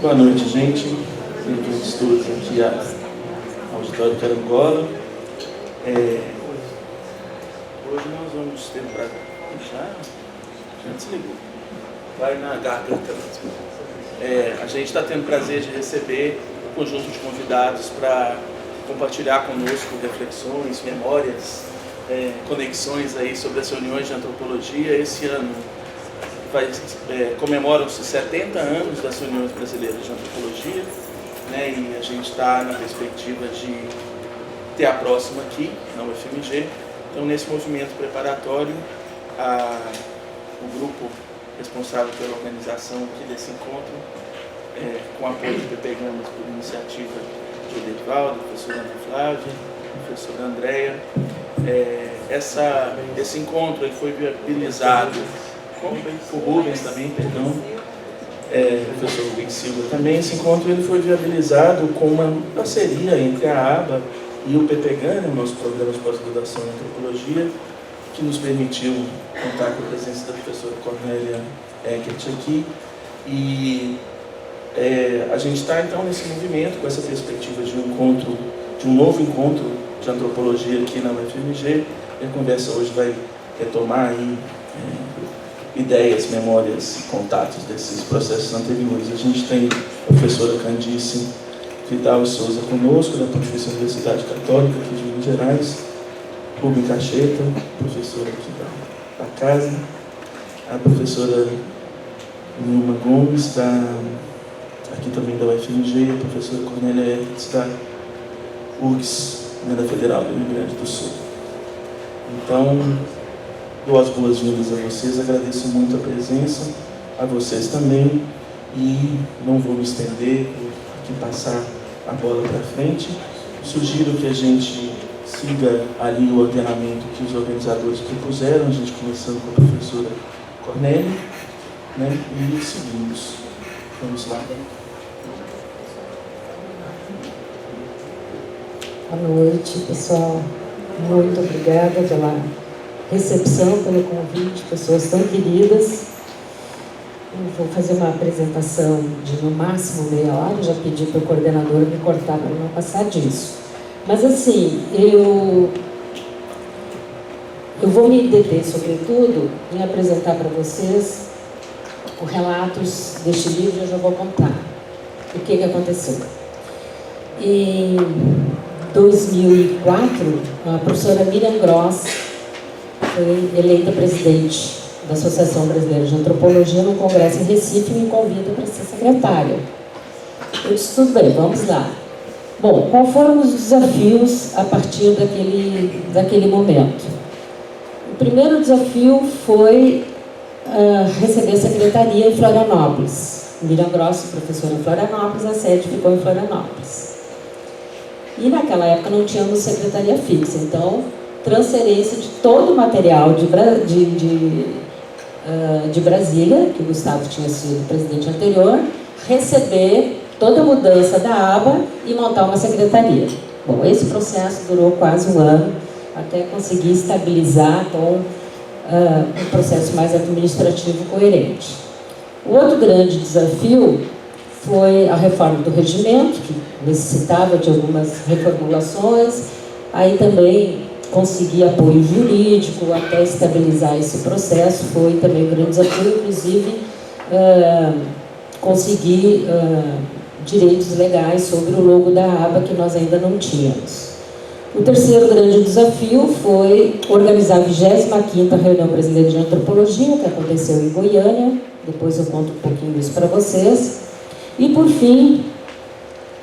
Boa noite, gente. Bem-vindos todos aqui ao Auditório Carangola. Hoje nós vamos ter para já desligou. Vai na garganta mesmo. A gente está tendo o prazer de receber um conjunto de convidados para compartilhar conosco reflexões, memórias, conexões aí sobre as reuniões de antropologia. Esse ano comemoram-se 70 anos das reuniões brasileiras de antropologia, né, e a gente está na perspectiva de ter a próxima aqui, na UFMG. Então, nesse movimento preparatório, o grupo responsável pela organização aqui desse encontro, com apoio de PP Gamas por iniciativa de Edivaldo, professora Ana Flávia, professora Andréia, esse encontro ele foi viabilizado o Rubens também, perdão, professor Rubens Silva também. Esse encontro ele foi viabilizado com uma parceria entre a ABA e o PPGAN, o nosso programa de pós-graduação em antropologia, que nos permitiu contar com a presença da professora Cornélia Eckert aqui. E a gente está então nesse movimento, com essa perspectiva de um novo encontro de antropologia aqui na UFMG. E a conversa hoje vai retomar aí ideias, memórias e contatos desses processos anteriores. A gente tem a professora Candice Vidal e Souza conosco, da Pontifícia Universidade Católica aqui de Minas Gerais, Rubem Cacheta, professora aqui da casa, a professora Nilma Gomes, aqui também da UFMG, a professora Cornélia Eckert, da URGS, da Federal do Rio Grande do Sul. Então, dou as boas-vindas a vocês, agradeço muito a presença, a vocês também, e não vou me estender, vou aqui passar a bola para frente. Sugiro que a gente siga ali o ordenamento que os organizadores propuseram, a gente começando com a professora Cornélia, né, e seguimos. Vamos lá. Boa noite, pessoal. Muito obrigada pela recepção, pelo convite, pessoas tão queridas. Eu vou fazer uma apresentação de no máximo meia hora, já pedi para o coordenador me cortar para não passar disso. Mas assim, eu vou me deter sobretudo em apresentar para vocês os relatos deste livro. Eu já vou contar o que aconteceu. Em 2004, a professora Miriam Gross foi eleita presidente da Associação Brasileira de Antropologia no Congresso em Recife e me convida para ser secretária. Eu disse, tudo bem, vamos lá. Bom, quais foram os desafios a partir daquele momento? O primeiro desafio foi receber a secretaria em Florianópolis. Miriam Gross, professora em Florianópolis, a sede ficou em Florianópolis. E naquela época não tínhamos secretaria fixa, então transferência de todo o material de Brasília, que o Gustavo tinha sido presidente anterior, receber toda a mudança da aba e montar uma secretaria. Bom, esse processo durou quase um ano, até conseguir estabilizar com um processo mais administrativo coerente. O outro grande desafio foi a reforma do regimento, que necessitava de algumas reformulações, aí também conseguir apoio jurídico até estabilizar esse processo, foi também um grande desafio, inclusive conseguir direitos legais sobre o logo da aba que nós ainda não tínhamos. O terceiro grande desafio foi organizar a 25ª Reunião Brasileira de Antropologia, que aconteceu em Goiânia, depois eu conto um pouquinho isso para vocês, e por fim,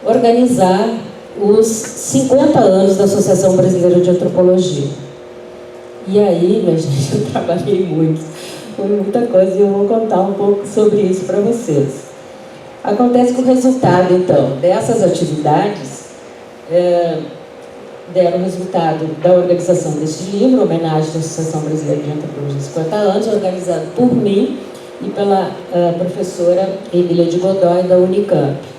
organizar os 50 anos da Associação Brasileira de Antropologia. E aí, minha gente, eu trabalhei muito, foi muita coisa e eu vou contar um pouco sobre isso para vocês. Acontece que o resultado, então, dessas atividades deram o resultado da organização deste livro, homenagem à Associação Brasileira de Antropologia 50 anos, organizado por mim e pela professora Emília de Godoy, da Unicamp.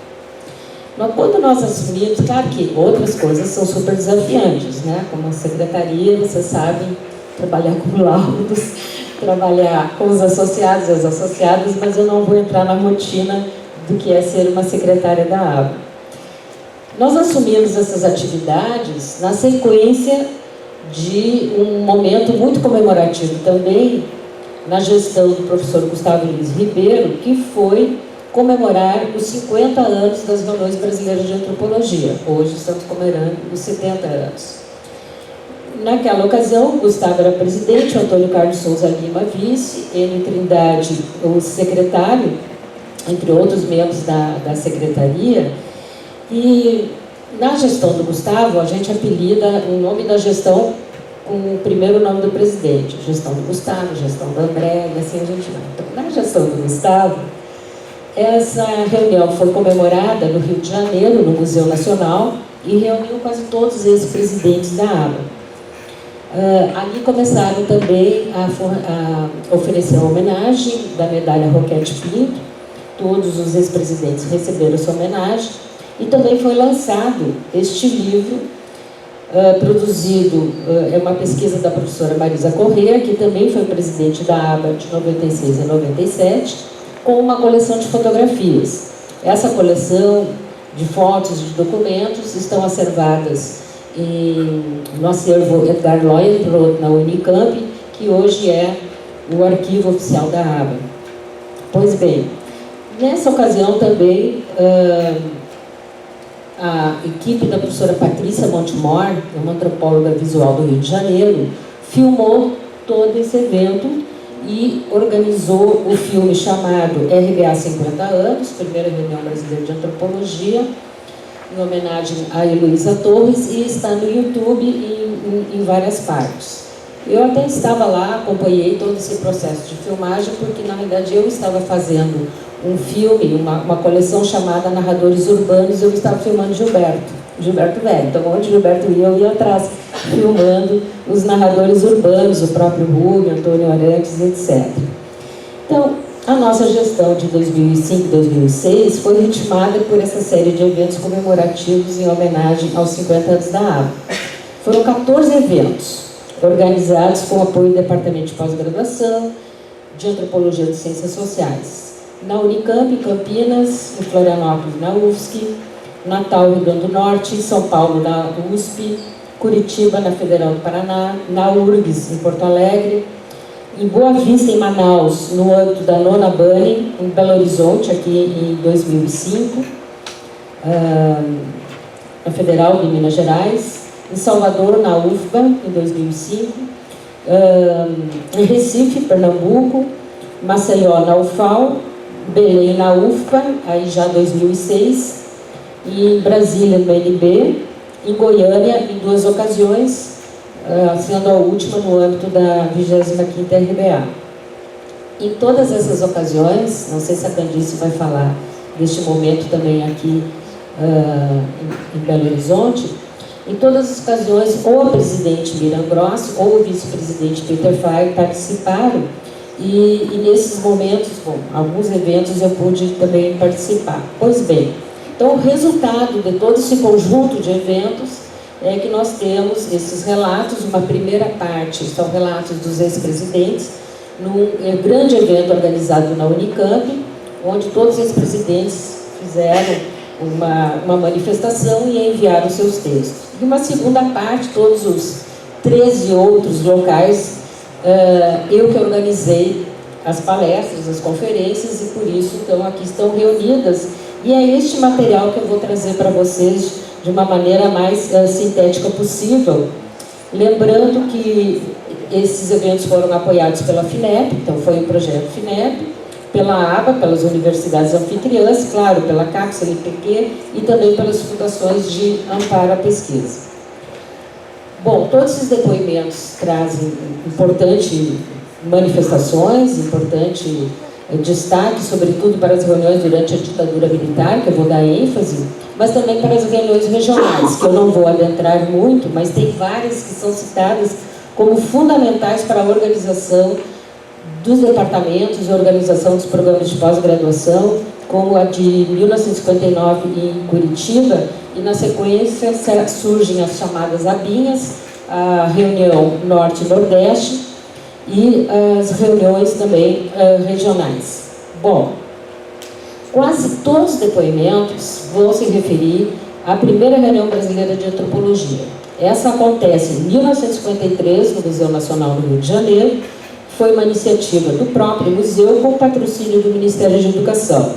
Quando nós assumimos, claro que outras coisas são super desafiantes, né? Como a secretaria, vocês sabem, trabalhar com laudos, trabalhar com os associados e as associadas, mas eu não vou entrar na rotina do que é ser uma secretária da ABA. Nós assumimos essas atividades na sequência de um momento muito comemorativo também na gestão do professor Gustavo Luiz Ribeiro, que foi comemorar os 50 anos das reuniões brasileiras de antropologia. Hoje estamos comemorando os 70 anos. Naquela ocasião, Gustavo era presidente, Antônio Carlos Souza Lima vice, Enio Trindade o secretário, entre outros membros da secretaria. E na gestão do Gustavo, a gente apelida o nome da gestão com o primeiro nome do presidente. Gestão do Gustavo, gestão do André, e assim a gente vai. Então, na gestão do Gustavo, essa reunião foi comemorada no Rio de Janeiro, no Museu Nacional, e reuniu quase todos esses presidentes da ABA. Ali começaram também a oferecer a homenagem da medalha Roquete Pinto. Todos os ex-presidentes receberam essa homenagem. E também foi lançado este livro, produzido, é uma pesquisa da professora Marisa Corrêa, que também foi presidente da ABA de 96 a 97, com uma coleção de fotografias. Essa coleção de fotos e de documentos estão acervadas no acervo Edgar Loyenbrod, na Unicamp, que hoje é o arquivo oficial da ABA. Pois bem, nessa ocasião também a equipe da professora Patrícia Montemor, uma antropóloga visual do Rio de Janeiro, filmou todo esse evento e organizou o filme chamado RBA 50 anos, primeira reunião brasileira de antropologia, em homenagem a Heloísa Torres, e está no YouTube em várias partes. Eu até estava lá, acompanhei todo esse processo de filmagem, porque na verdade eu estava fazendo um filme, uma coleção chamada Narradores Urbanos, e eu estava filmando Gilberto Velho. Então, onde Gilberto ia, eu ia atrás, filmando os narradores urbanos, o próprio Rubio, Antônio Arantes, etc. Então, a nossa gestão de 2005 e 2006 foi ritmada por essa série de eventos comemorativos em homenagem aos 50 anos da ABA. Foram 14 eventos, organizados com apoio do Departamento de Pós-Graduação, de Antropologia de Ciências Sociais, na Unicamp, em Campinas, em Florianópolis, na UFSC, Natal, Rio Grande do Norte, São Paulo, na USP, Curitiba, na Federal do Paraná, na URGS, em Porto Alegre, em Boa Vista, em Manaus, no âmbito da Nona Bunny, em Belo Horizonte, aqui em 2005, na Federal de Minas Gerais, em Salvador, na UFBA, em 2005, em Recife, Pernambuco, Maceió, na UFAL, Belém, na UFPA, aí já 2006, e em Brasília, no NB, em Goiânia, em 2 ocasiões, sendo a última no âmbito da 25ª RBA. Em todas essas ocasiões, não sei se a Candice vai falar deste momento também aqui em Belo Horizonte, em todas as ocasiões, ou a presidente Miriam Gross ou o vice-presidente Peter Fay participaram, e nesses momentos, bom, alguns eventos eu pude também participar. Pois bem, então o resultado de todo esse conjunto de eventos é que nós temos esses relatos. Uma primeira parte são relatos dos ex-presidentes, num grande evento organizado na Unicamp, onde todos os ex-presidentes fizeram uma manifestação e enviaram seus textos. E uma segunda parte, todos os 13 outros locais, eu que organizei as palestras, as conferências, e por isso então aqui estão reunidas, e é este material que eu vou trazer para vocês de uma maneira mais sintética possível, lembrando que esses eventos foram apoiados pela FINEP, então foi um projeto FINEP, pela ABA, pelas universidades anfitriãs, claro, pela CAPES, LPq e também pelas fundações de amparo à pesquisa. Bom, todos esses depoimentos trazem importantes manifestações, importante destaque, sobretudo para as reuniões durante a ditadura militar, que eu vou dar ênfase, mas também para as reuniões regionais, que eu não vou adentrar muito, mas tem várias que são citadas como fundamentais para a organização dos departamentos e organização dos programas de pós-graduação, como a de 1959 em Curitiba, e na sequência surgem as chamadas ABinhas, a reunião Norte e Nordeste e as reuniões também regionais. Bom, Quase todos os depoimentos vão se referir à primeira reunião brasileira de antropologia. Essa acontece em 1953, no Museu Nacional do Rio de Janeiro. Foi uma iniciativa do próprio museu com patrocínio do Ministério da Educação.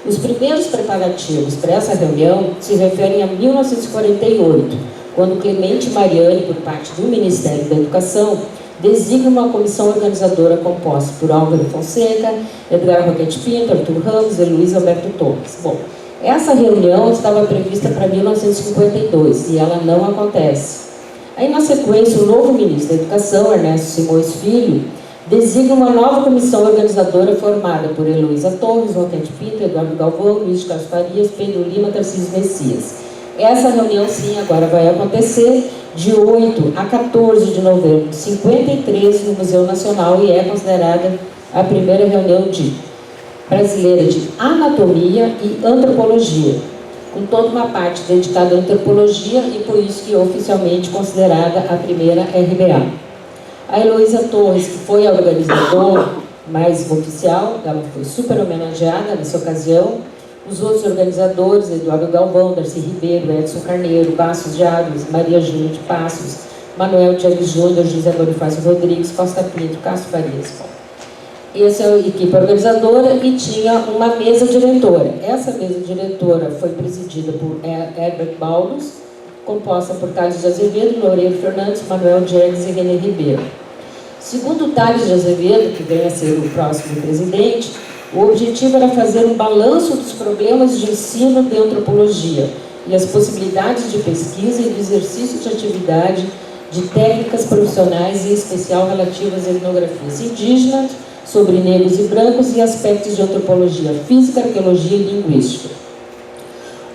Os primeiros preparativos para essa reunião se referem a 1948, quando Clemente Mariani, por parte do Ministério da Educação, designa uma comissão organizadora composta por Álvaro Fonseca, Edgar Roquette Pinto, Arthur Ramos e Luiz Alberto Torres. Bom, essa reunião estava prevista para 1952 e ela não acontece. Aí, na sequência, o novo ministro da Educação, Ernesto Simões Filho, designa uma nova comissão organizadora formada por Heloísa Torres, Roquette Pinto, Eduardo Galvão, Luiz de Carlos Farias, Pedro Lima, Tarcísio Messias. Essa reunião, sim, agora vai acontecer de 8 a 14 de novembro de 53 no Museu Nacional e é considerada a primeira reunião brasileira de anatomia e antropologia, com toda uma parte dedicada à antropologia e por isso que é oficialmente considerada a primeira RBA. A Heloísa Torres, que foi a organizadora mais oficial, ela foi super homenageada nessa ocasião. Os outros organizadores, Eduardo Galvão, Darcy Ribeiro, Edson Carneiro, Bastos de Aves, Maria Júlia de Passos, Manuel Diego Júnior, José Bonifácio Rodrigues, Costa Pinto, Castro Farias. Essa é a equipe organizadora e tinha uma mesa diretora. Essa mesa diretora foi presidida por Herbert Baldus, composta por Tales de Azevedo, Loureiro Fernandes, Manuel Diegues e René Ribeiro. Segundo Tales de Azevedo, que vem a ser o próximo presidente, o objetivo era fazer um balanço dos problemas de ensino de antropologia e as possibilidades de pesquisa e de exercício de atividade de técnicas profissionais, em especial relativas a etnografias indígenas, sobre negros e brancos e aspectos de antropologia física, arqueologia e linguística.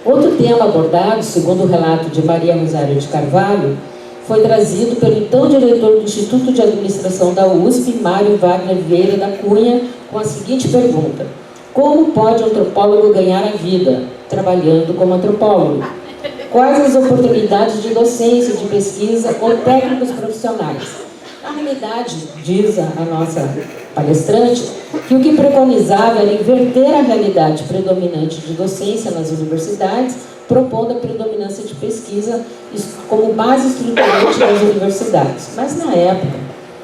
Outro tema abordado, segundo o relato de Maria Rosário de Carvalho, foi trazido pelo então diretor do Instituto de Administração da USP, Mário Wagner Vieira da Cunha, com a seguinte pergunta: como pode o antropólogo ganhar a vida trabalhando como antropólogo? Quais as oportunidades de docência, de pesquisa ou técnicos profissionais? Na realidade, diz a nossa palestrante, que o que preconizava era inverter a realidade predominante de docência nas universidades, propondo a predominância de pesquisa como base estruturante das universidades. Mas, na época,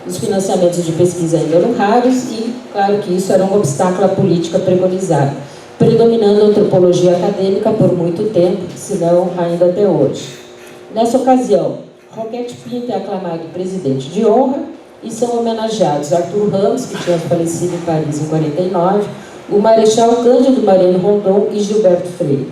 os financiamentos de pesquisa ainda eram raros e, claro que isso era um obstáculo à política preconizada, predominando a antropologia acadêmica por muito tempo, se não ainda até hoje. Nessa ocasião, Roquette Pinto é aclamado presidente de honra e são homenageados Arthur Ramos, que tinha falecido em Paris em 49, o Marechal Cândido Mariano Rondon e Gilberto Freire.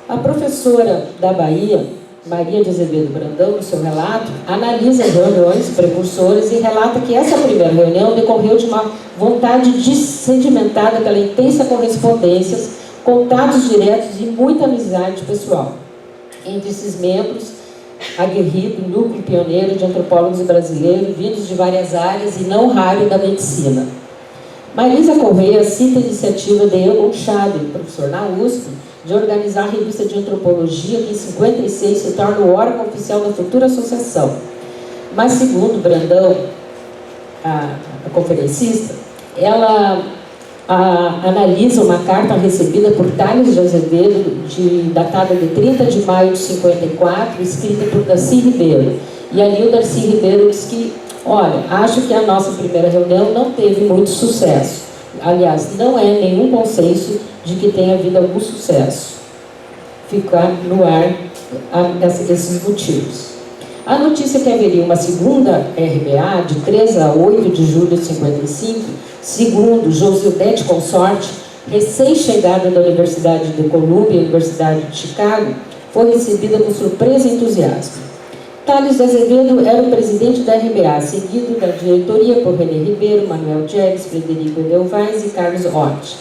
A professora da Bahia, Maria de Azevedo Brandão, no seu relato, analisa as reuniões precursoras e relata que essa primeira reunião decorreu de uma vontade sedimentada pela intensa correspondência, contatos diretos e muita amizade pessoal entre esses membros, aguerrido núcleo pioneiro de antropólogos brasileiros vindos de várias áreas e não raro da medicina. Marisa Correia cita a iniciativa de Egon Schaden, professor na USP, de organizar a revista de antropologia, que em 56 se torna o órgão oficial da futura associação. Mas, segundo Brandão, a conferencista, ela analisa uma carta recebida por Tales de Azevedo, datada de 30 de maio de 54, escrita por Darcy Ribeiro. E ali o Darcy Ribeiro diz que, olha, acho que a nossa primeira reunião não teve muito sucesso. Aliás, não é nenhum consenso de que tenha havido algum sucesso. Fica no ar esses motivos. A notícia que haveria uma segunda RBA, de 3 a 8 de julho de 55, segundo Josildete Consorte, recém-chegada da Universidade de Columbia, Universidade de Chicago, foi recebida com surpresa e entusiasmo. Tales de Azevedo era o presidente da RBA, seguido da diretoria por René Ribeiro, Manuel Diegues, Frederico Edelweiss e Carlos Ott.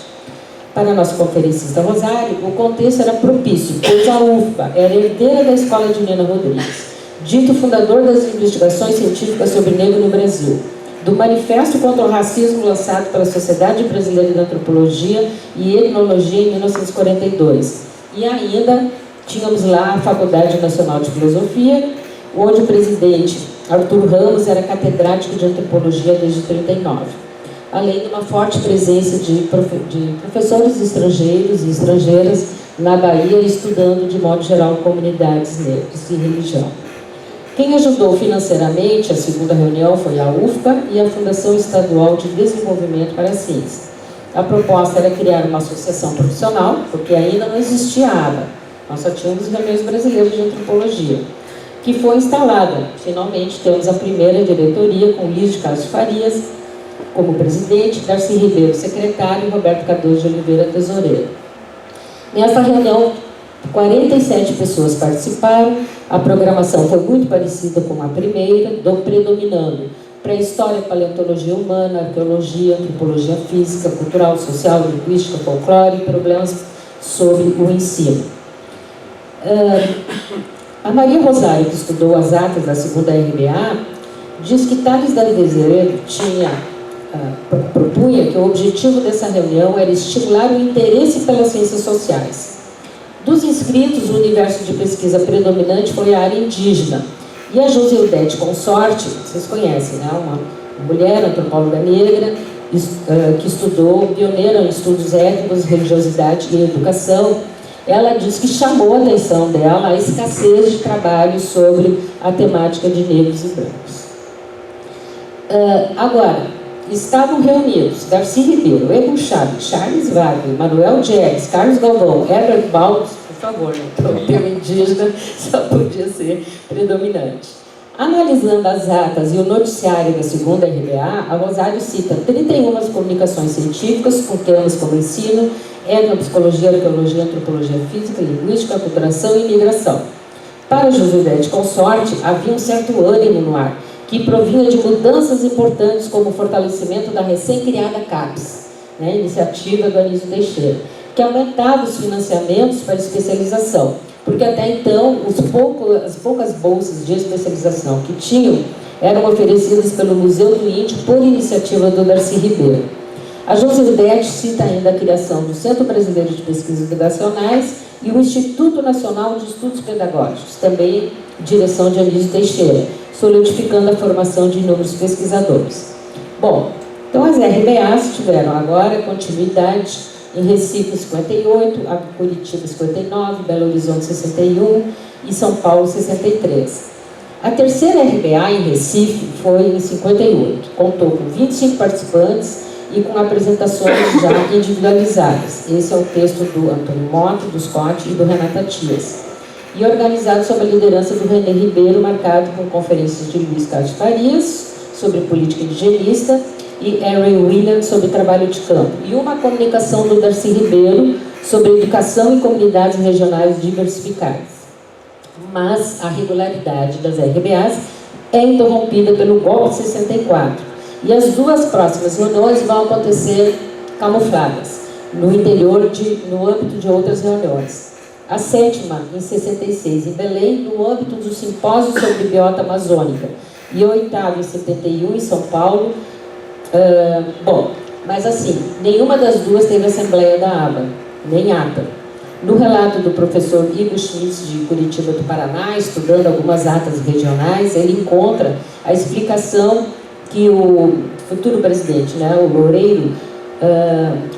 Para a nossa conferencista Rosário, o contexto era propício, pois a UFBA era herdeira da Escola de Nina Rodrigues, dito fundador das investigações científicas sobre negro no Brasil, do Manifesto contra o Racismo lançado pela Sociedade Brasileira de Antropologia e Etnologia em 1942. E ainda tínhamos lá a Faculdade Nacional de Filosofia, onde o presidente Arthur Ramos era catedrático de antropologia desde 1939. além de uma forte presença de professores estrangeiros e estrangeiras na Bahia, estudando de modo geral comunidades negras e religião. Quem ajudou financeiramente a segunda reunião foi a UFPA e a Fundação Estadual de Desenvolvimento para a Ciência. A proposta era criar uma associação profissional, porque ainda não existia a ABA, nós só tínhamos reuniões brasileiras de antropologia, que foi instalada. Finalmente temos a primeira diretoria com Luiz de Carlos Farias como presidente, Darcy Ribeiro secretário e Roberto Cardoso de Oliveira tesoureiro. Nesta reunião, 47 pessoas participaram. A programação foi muito parecida com a primeira, predominando pré-história, paleontologia humana, arqueologia, antropologia física, cultural, social, linguística, folclore e problemas sobre o ensino. A Maria Rosário, que estudou as atas da segunda RBA, diz que Tales da Azevedo propunha que o objetivo dessa reunião era estimular o interesse pelas ciências sociais. Dos inscritos, o universo de pesquisa predominante foi a área indígena. E a Josildete Consorte, vocês conhecem, né? Uma mulher antropóloga negra, que estudou, pioneira em estudos étnicos, religiosidade e educação, ela diz que chamou a atenção dela a escassez de trabalho sobre a temática de negros e brancos. Agora, estavam reunidos Darcy Ribeiro, Egon Chaves, Charles Wagner, Manuel Diegues, Carlos Galvão, Herbert Baldos, por favor, o termo indígena só podia ser predominante. Analisando as atas e o noticiário da segunda RBA, a Rosário cita 31 comunicações científicas com temas como ensino, etnopsicologia, arqueologia, antropologia física, linguística, aculturação e imigração. Para Josildete Consorte, havia um certo ânimo no ar, que provinha de mudanças importantes como o fortalecimento da recém-criada CAPES, né, iniciativa do Anísio Teixeira, que aumentava os financiamentos para especialização, porque até então as poucas bolsas de especialização que tinham eram oferecidas pelo Museu do Índio por iniciativa do Darcy Ribeiro. A Josildete cita ainda a criação do Centro Brasileiro de Pesquisas Educacionais e o Instituto Nacional de Estudos Pedagógicos, também direção de Anísio Teixeira, solidificando a formação de inúmeros pesquisadores. Bom, então as RBAs tiveram agora continuidade em Recife 58, Curitiba 59, Belo Horizonte 61 e São Paulo 63. A terceira RBA em Recife foi em 58, contou com 25 participantes e com apresentações já individualizadas. Esse é o texto do Antônio Mota, do Scott e do Renata Tias. E organizado sob a liderança do René Ribeiro, marcado com conferências de Luiz Carlos Farias sobre política indigenista e Harry Williams sobre trabalho de campo. E uma comunicação do Darcy Ribeiro sobre educação e comunidades regionais diversificadas. Mas a regularidade das RBAs é interrompida pelo golpe de 64. E as duas próximas reuniões vão acontecer camufladas, no âmbito de outras reuniões. A sétima, em 66, em Belém, no âmbito do simpósio sobre biota amazônica. E a oitava, em 71, em São Paulo. Mas assim, nenhuma das duas teve assembleia da ABA, nem ata. No relato do professor Igor Schmitz, de Curitiba do Paraná, estudando algumas atas regionais, ele encontra a explicação que o futuro presidente, né, o Loureiro,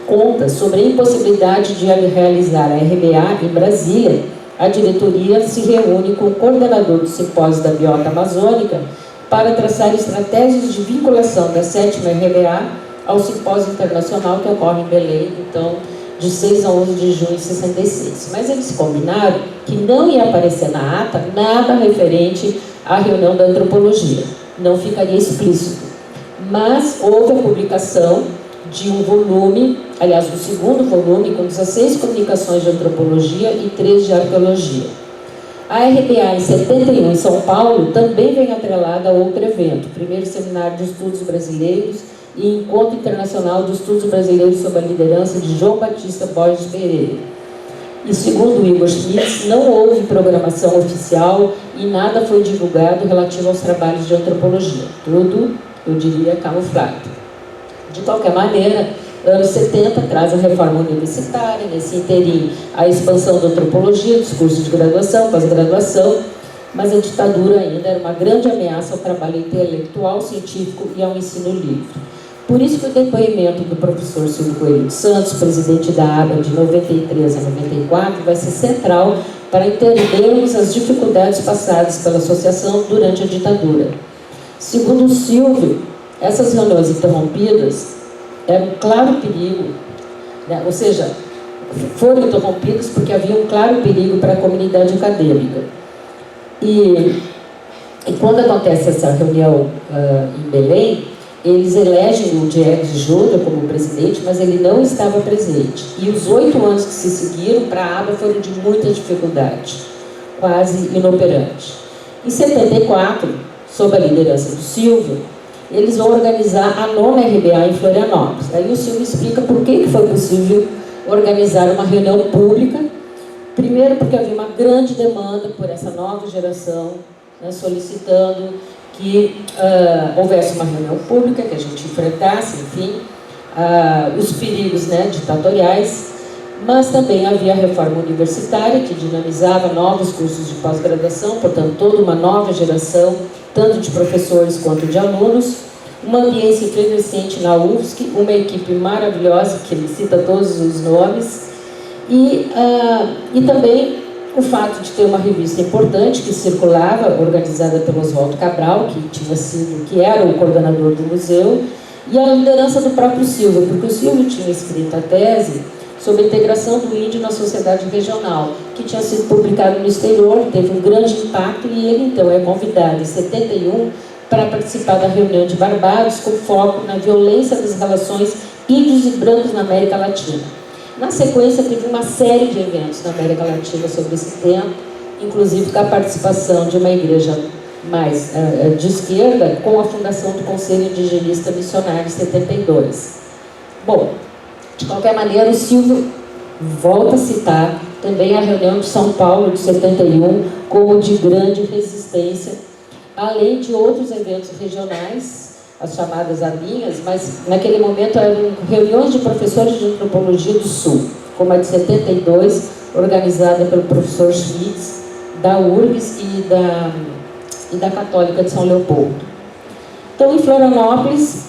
conta sobre a impossibilidade de realizar a RBA em Brasília. A diretoria se reúne com o coordenador do simpósio da biota amazônica para traçar estratégias de vinculação da sétima RBA ao simpósio internacional que ocorre em Belém, então, de 6 a 11 de junho de 66. Mas eles combinaram que não ia aparecer na ata nada referente à reunião da antropologia, não ficaria explícito. Mas houve a publicação de um volume, aliás, o segundo volume, com 16 comunicações de antropologia e 3 de arqueologia. A RBA em 71 em São Paulo também vem atrelada a outro evento, primeiro Seminário de Estudos Brasileiros e Encontro Internacional de Estudos Brasileiros sob a liderança de João Batista Borges Pereira. E segundo Igor Schmitz, não houve programação oficial e nada foi divulgado relativo aos trabalhos de antropologia. Tudo, eu diria, camuflado. De qualquer maneira, anos 70 traz a reforma universitária, nesse inteirinho a expansão da antropologia, dos cursos de graduação, pós-graduação, mas a ditadura ainda era uma grande ameaça ao trabalho intelectual, científico e ao ensino livre. Por isso que o depoimento do professor Silvio Coelho dos Santos, presidente da ABA de 93 a 94, vai ser central para entendermos as dificuldades passadas pela associação durante a ditadura. Segundo o Silvio, essas reuniões interrompidas eram um claro perigo, né? Ou seja, foram interrompidas porque havia um claro perigo para a comunidade acadêmica. E quando acontece essa reunião em Belém, eles elegem o Diegues Júnior como presidente, mas ele não estava presente. E os 8 anos que se seguiram para a ABA foram de muita dificuldade, quase inoperante. Em 74, sob a liderança do Silvio, eles vão organizar a 9ª RBA em Florianópolis. Aí o Silvio explica por que foi possível organizar uma reunião pública. Primeiro, porque havia uma grande demanda por essa nova geração, né, solicitando que houvesse uma reunião pública, que a gente enfrentasse, enfim, os perigos, né, ditatoriais, mas também havia a reforma universitária, que dinamizava novos cursos de pós-graduação, portanto, toda uma nova geração, tanto de professores quanto de alunos, uma ambiência efervescente na UFSC, uma equipe maravilhosa, que ele cita todos os nomes, e também o fato de ter uma revista importante que circulava, organizada pelo Oswaldo Cabral, que era o coordenador do museu, e a liderança do próprio Silvio, porque o Silvio tinha escrito a tese sobre a integração do índio na sociedade regional, que tinha sido publicado no exterior, teve um grande impacto, e ele então é convidado em 71 para participar da reunião de Barbados, com foco na violência das relações índios e brancos na América Latina. Na sequência, teve uma série de eventos na América Latina sobre esse tema, inclusive com a participação de uma igreja mais de esquerda, com a fundação do Conselho Indigenista Missionário em 72. Bom, de qualquer maneira, o Silvio volta a citar também a reunião de São Paulo de 71 como de grande resistência, além de outros eventos regionais, as chamadas ABinhas, mas naquele momento eram reuniões de professores de antropologia do Sul, como a de 72, organizada pelo professor Schmitz, da URGS e da Católica de São Leopoldo. Então, em Florianópolis,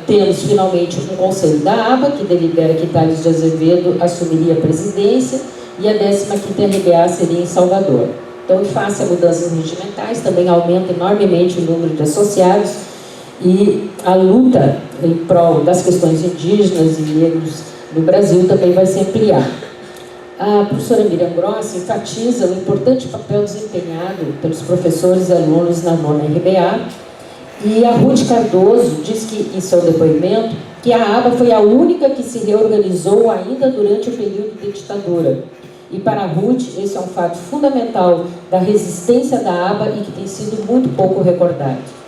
temos finalmente um conselho da ABA, que delibera que Tales de Azevedo assumiria a presidência, e a 15ª RBA seria em Salvador. Então, em face a mudanças regimentais, também aumenta enormemente o número de associados, e a luta em prol das questões indígenas e negros no Brasil também vai se ampliar. A professora Miriam Grossi enfatiza o importante papel desempenhado pelos professores e alunos na 9ª RBA, e a Ruth Cardoso diz que, em seu depoimento, que a ABA foi a única que se reorganizou ainda durante o período de ditadura. E para a Ruth, esse é um fato fundamental da resistência da ABA e que tem sido muito pouco recordado.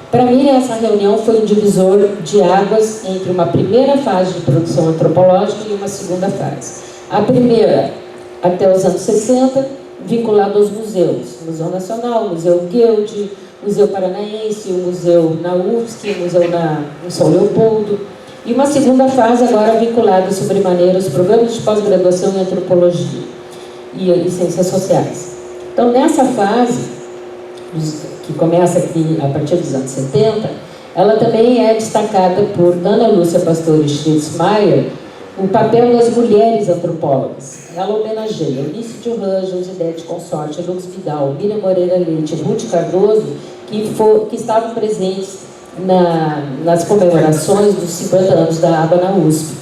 Para mim, essa reunião foi um divisor de águas entre uma primeira fase de produção antropológica e uma segunda fase. A primeira, até os anos 60, vinculada aos museus. Museu Nacional, Museu Guild, Museu Paranaense, o Museu na UFSC, o Museu em São Leopoldo. E uma segunda fase agora vinculada sobremaneira aos programas de pós-graduação em antropologia e ciências sociais. Então, nessa fase, que começa aqui a partir dos anos 70, ela também é destacada por Ana Lúcia Pastore Schnitzmeier, o papel das mulheres antropólogas. Ela homenageia Eunice de Urran, Josidete Consorte, Lux Vidal, Miriam Moreira Leite, Ruth Cardoso, que estavam presentes nas comemorações dos 50 anos da ABA na USP.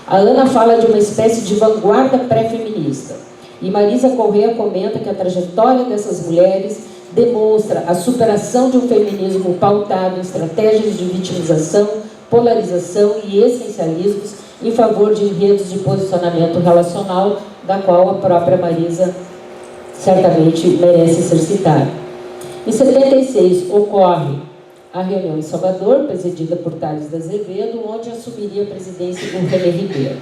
A Ana fala de uma espécie de vanguarda pré-feminista. E Marisa Corrêa comenta que a trajetória dessas mulheres demonstra a superação de um feminismo pautado em estratégias de vitimização, polarização e essencialismos em favor de enredos de posicionamento relacional, da qual a própria Marisa certamente merece ser citada. Em 76, ocorre a reunião em Salvador, presidida por Tales de Azevedo, onde assumiria a presidência o René Ribeiro.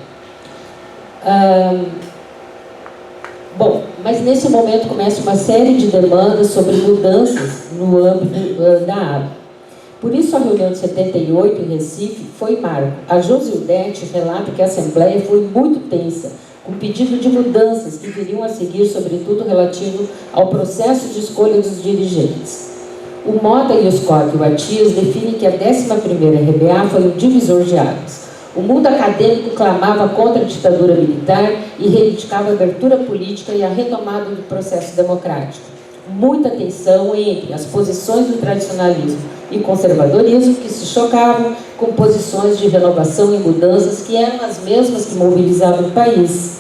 Bom, mas nesse momento começa uma série de demandas sobre mudanças no âmbito da ABA. Por isso, a reunião de 78 em Recife foi marco. A Josildete relata que a Assembleia foi muito tensa, com pedido de mudanças que viriam a seguir, sobretudo relativo ao processo de escolha dos dirigentes. O Mota e os Koch e o Atias definem que a 11ª RBA foi um divisor de águas. O mundo acadêmico clamava contra a ditadura militar e reivindicava a abertura política e a retomada do processo democrático. Muita tensão entre as posições do tradicionalismo e conservadorismo, que se chocavam com posições de renovação e mudanças que eram as mesmas que mobilizavam o país.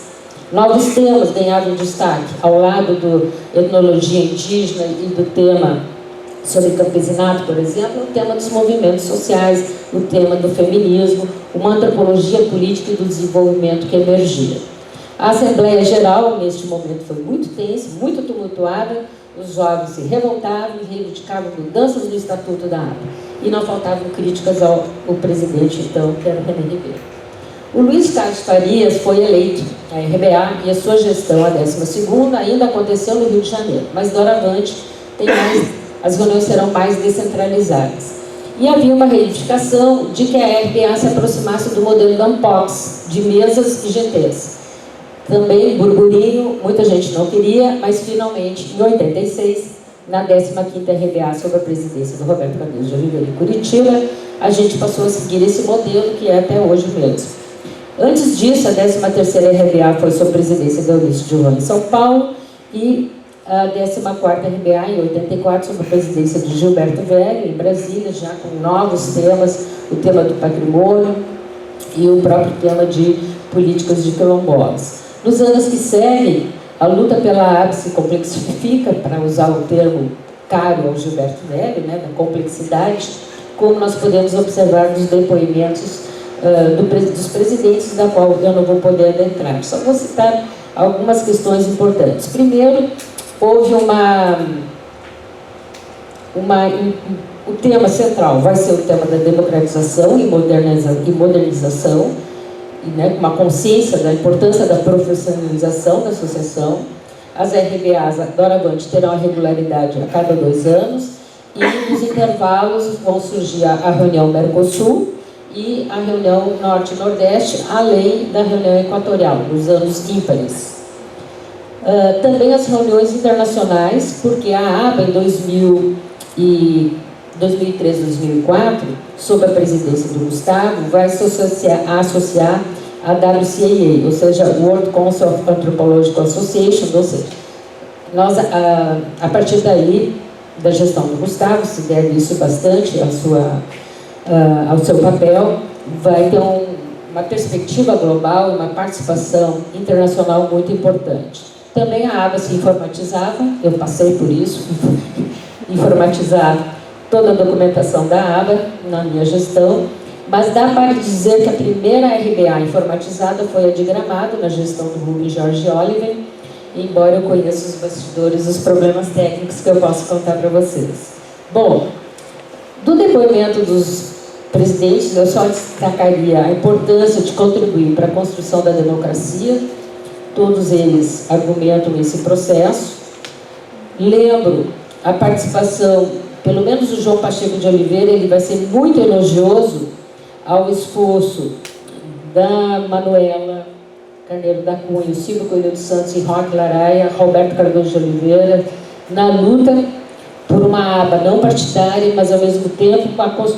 Novos temas ganhavam destaque, ao lado do etnologia indígena e do tema sobre campesinato, por exemplo, o tema dos movimentos sociais, o tema do feminismo, uma antropologia política e do desenvolvimento que emergia. A Assembleia Geral, neste momento, foi muito tensa, muito tumultuada, os jovens se revoltavam e reivindicavam mudanças no Estatuto da ABA. E não faltavam críticas ao presidente, então, que era o René Ribeiro. O Luiz Carlos Farias foi eleito à RBA e a sua gestão, a 12ª, ainda aconteceu no Rio de Janeiro, mas doravante as reuniões serão mais descentralizadas. E havia uma reivindicação de que a RBA se aproximasse do modelo da Ampox, de mesas e GTs. Também burburinho, muita gente não queria, mas finalmente, em 86, na 15ª RBA, sob a presidência do Roberto Camilo de Oliveira em Curitiba, a gente passou a seguir esse modelo que é até hoje mesmo. Antes disso, a 13ª RBA foi sob a presidência do Eunício Gilvan em São Paulo e a 14ª RBA em 84 sob a presidência de Gilberto Velho em Brasília, já com novos temas, o tema do patrimônio e o próprio tema de políticas de quilombolas. Nos anos que seguem, a luta pela ABA se complexifica, para usar o termo caro ao Gilberto Velho, né, da complexidade, como nós podemos observar nos depoimentos dos presidentes, da qual eu não vou poder adentrar. Só vou citar algumas questões importantes. Primeiro, houve o tema central vai ser o tema da democratização e modernização, né, uma consciência da importância da profissionalização da associação. As RBAs, doravante, terão a regularidade a cada 2 anos e nos intervalos vão surgir a reunião Mercosul e a reunião Norte-Nordeste, além da reunião equatorial, nos anos ímpares. Também as reuniões internacionais, porque a ABA em 2003, 2004, sob a presidência do Gustavo, vai se associar à WCAA, ou seja, World Council of Anthropological Association, ou seja, nós, a partir daí, da gestão do Gustavo, se deve isso bastante ao seu papel, vai ter uma perspectiva global e uma participação internacional muito importante. Também a ABA se informatizava, eu passei por isso, informatizar toda a documentação da ABA na minha gestão, mas dá para dizer que a primeira RBA informatizada foi a de Gramado, na gestão do Rubens Jorge Oliver, embora eu conheça os bastidores, os problemas técnicos que eu posso contar para vocês. Bom, do depoimento dos presidentes, eu só destacaria a importância de contribuir para a construção da democracia. Todos eles argumentam esse processo. Lembro a participação, pelo menos o João Pacheco de Oliveira, ele vai ser muito elogioso ao esforço da Manuela Carneiro da Cunha, Silvio Coelho dos Santos e Roque Laraia, Roberto Cardoso de Oliveira, na luta por uma aba não partidária, mas ao mesmo tempo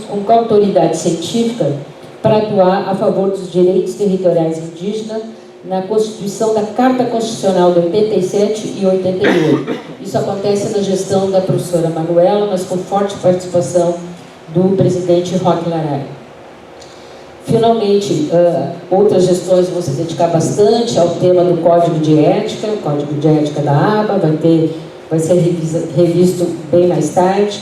com autoridade científica para atuar a favor dos direitos territoriais indígenas na Constituição da Carta Constitucional de 87 e 88. Isso acontece na gestão da professora Manuela, mas com forte participação do presidente Roque Laraia. Finalmente, outras gestões vão se dedicar bastante ao tema do Código de Ética, o Código de Ética da ABA, vai ser revisto bem mais tarde,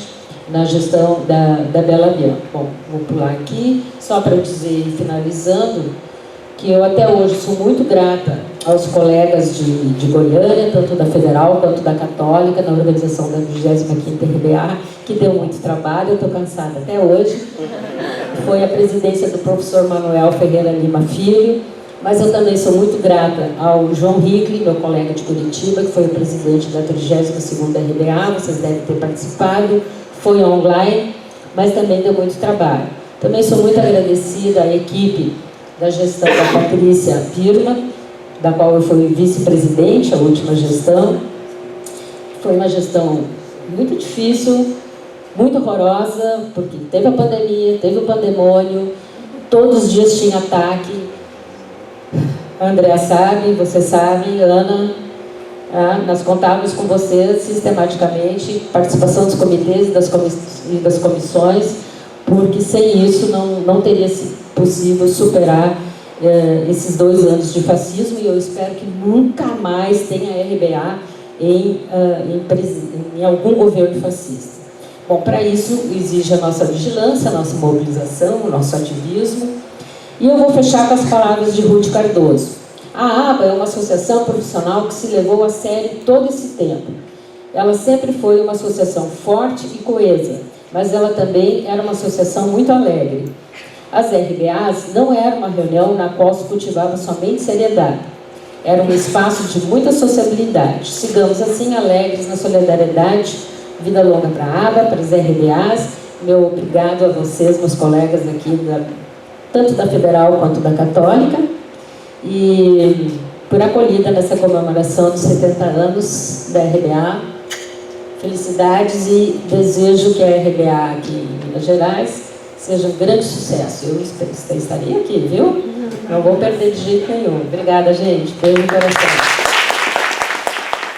na gestão da Bela Bianco. Bom, vou pular aqui, só para dizer, finalizando, que eu até hoje sou muito grata aos colegas de Goiânia, tanto da Federal quanto da Católica, na organização da 25ª RBA, que deu muito trabalho, eu estou cansada até hoje. Foi a presidência do professor Manuel Ferreira Lima Filho, mas eu também sou muito grata ao João Rickley, meu colega de Curitiba, que foi o presidente da 32ª RBA, vocês devem ter participado, foi online, mas também deu muito trabalho. Também sou muito agradecida à equipe da gestão da Patrícia Pirma, da qual eu fui vice-presidente, a última gestão. Foi uma gestão muito difícil, muito horrorosa, porque teve a pandemia, teve o pandemônio, todos os dias tinha ataque. A Andrea sabe, você sabe, Ana, nós contávamos com você sistematicamente, participação dos comitês e das comissões, porque sem isso não teria sido possível superar esses 2 anos de fascismo, e eu espero que nunca mais tenha RBA em algum governo fascista. Bom, para isso exige a nossa vigilância, a nossa mobilização, o nosso ativismo. E eu vou fechar com as palavras de Ruth Cardoso. A ABA é uma associação profissional que se levou a sério todo esse tempo. Ela sempre foi uma associação forte e coesa, mas ela também era uma associação muito alegre. As RBAs não era uma reunião na qual se cultivava somente seriedade. Era um espaço de muita sociabilidade. Sigamos assim alegres na solidariedade. Vida longa para a ABA, para as RBAs. Meu obrigado a vocês, meus colegas aqui, tanto da Federal quanto da Católica, e por acolhida nessa comemoração dos 70 anos da RBA. Felicidades e desejo que a RBA aqui em Minas Gerais seja um grande sucesso. Eu estarei aqui, viu? Não vou perder de jeito nenhum. Obrigada, gente. Beijo no coração.